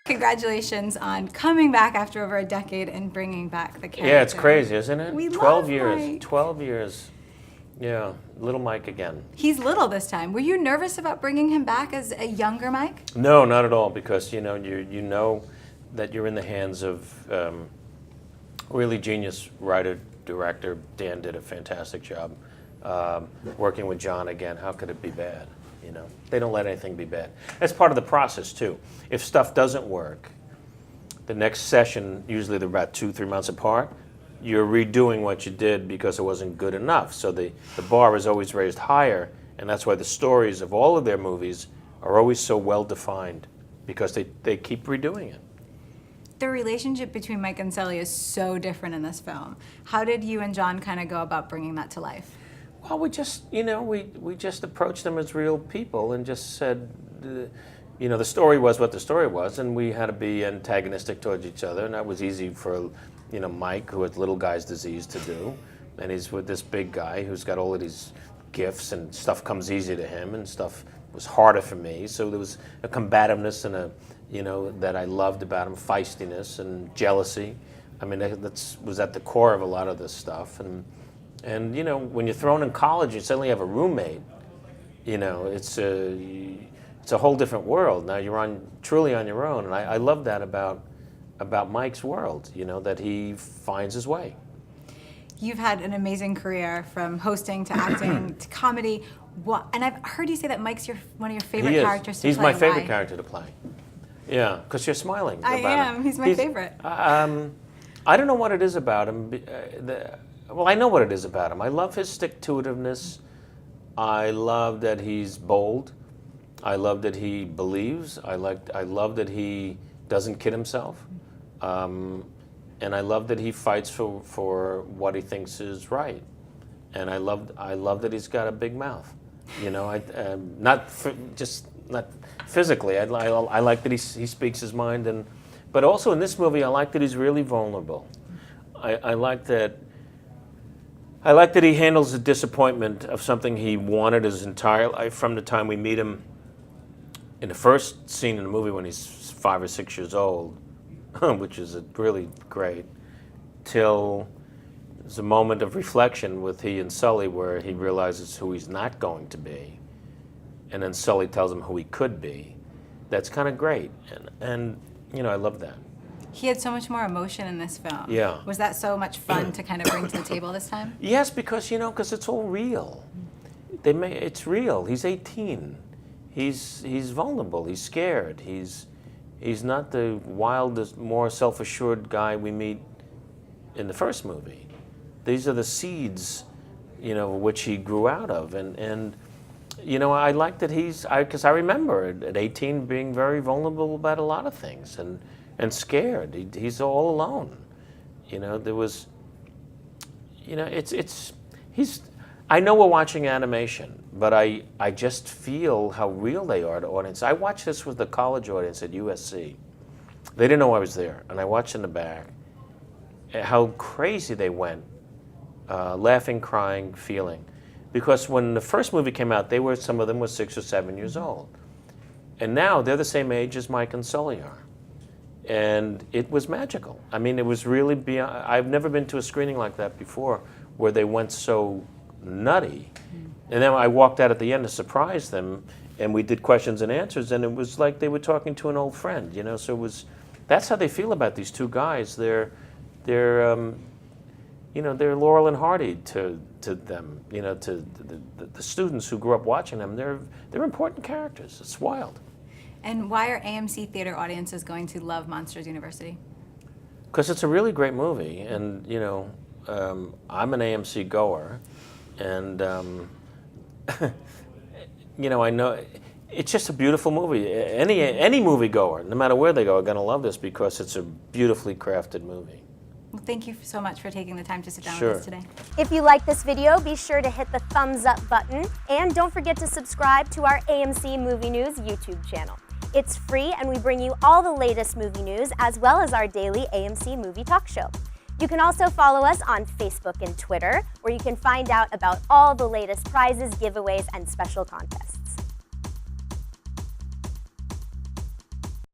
Congratulations on coming back after over a decade and bringing back the character. Yeah, it's crazy, isn't it? We 12 love years. Mike. 12 years. Yeah, little Mike again. He's little this time. Were you nervous about bringing him back as a younger Mike? No, not at all, because you know that you're in the hands of really genius writer, director. Dan did a fantastic job. Working with John again, how could it be bad? You know, they don't let anything be bad. That's part of the process too. If stuff doesn't work, the next session, usually they're about 2-3 months apart, you're redoing what you did because it wasn't good enough. So the bar is always raised higher, and that's why the stories of all of their movies are always so well defined, because they keep redoing it. The relationship between Mike and Sully is so different in this film. How did you and John kind of go about bringing that to life? Well, we just, we just approached them as real people and just said, the story was what the story was, and we had to be antagonistic towards each other, and that was easy for, Mike, who has little guy's disease, to do, and he's with this big guy who's got all of these gifts, and stuff comes easy to him, and stuff was harder for me. So there was a combativeness and that I loved about him, feistiness and jealousy. I mean, that was at the core of a lot of this stuff, and when you're thrown in college, you suddenly have a roommate. It's a whole different world. Now you're truly on your own, and I love that about Mike's world. That he finds his way. You've had an amazing career, from hosting to acting to comedy. And I've heard you say that Mike's one of your favorite characters to play. He's my favorite character to play. Yeah, because you're smiling. I am. He's my favorite. I don't know what it is about him. Well, I know what it is about him. I love his stick-to-itiveness. I love that he's bold. I love that he believes. I love that he doesn't kid himself. And I love that he fights for what he thinks is right. And I love that he's got a big mouth. Not physically. I like that he speaks his mind, but also in this movie, I like that he's really vulnerable. I like that he handles the disappointment of something he wanted his entire life, from the time we meet him in the first scene in the movie when he's 5 or 6 years old, which is really great, till there's a moment of reflection with he and Sully where he realizes who he's not going to be, and then Sully tells him who he could be. That's kind of great, and I love that. He had so much more emotion in this film. Yeah. Was that so much fun to kind of bring to the table this time? Yes, because it's all real. It's real. He's 18. He's vulnerable. He's scared. He's not the wildest, more self-assured guy we meet in the first movie. These are the seeds, which he grew out of, and I like that because I remember at 18 being very vulnerable about a lot of things and scared. He's all alone. There was, I know we're watching animation, but I just feel how real they are to audience. I watched this with the college audience at USC. They didn't know I was there, and I watched in the back how crazy they went, laughing, crying, feeling. Because when the first movie came out, some of them were 6 or 7 years old. And now they're the same age as Mike and Sully are. And it was magical. I mean, it was really beyond. I've never been to a screening like that before, where they went so nutty. And then I walked out at the end to surprise them, and we did questions and answers, and it was like they were talking to an old friend, So that's how they feel about these two guys. They're Laurel and Hardy to them, to the students who grew up watching them. They're important characters. It's wild. And why are AMC theater audiences going to love Monsters University? Because it's a really great movie, and I'm an AMC goer, and I know it's just a beautiful movie. Any movie goer, no matter where they go, are going to love this because it's a beautifully crafted movie. Well, thank you so much for taking the time to sit down Sure. with us today. If you like this video, be sure to hit the thumbs up button, and don't forget to subscribe to our AMC Movie News YouTube channel. It's free, and we bring you all the latest movie news, as well as our daily AMC movie talk show. You can also follow us on Facebook and Twitter, where you can find out about all the latest prizes, giveaways, and special contests.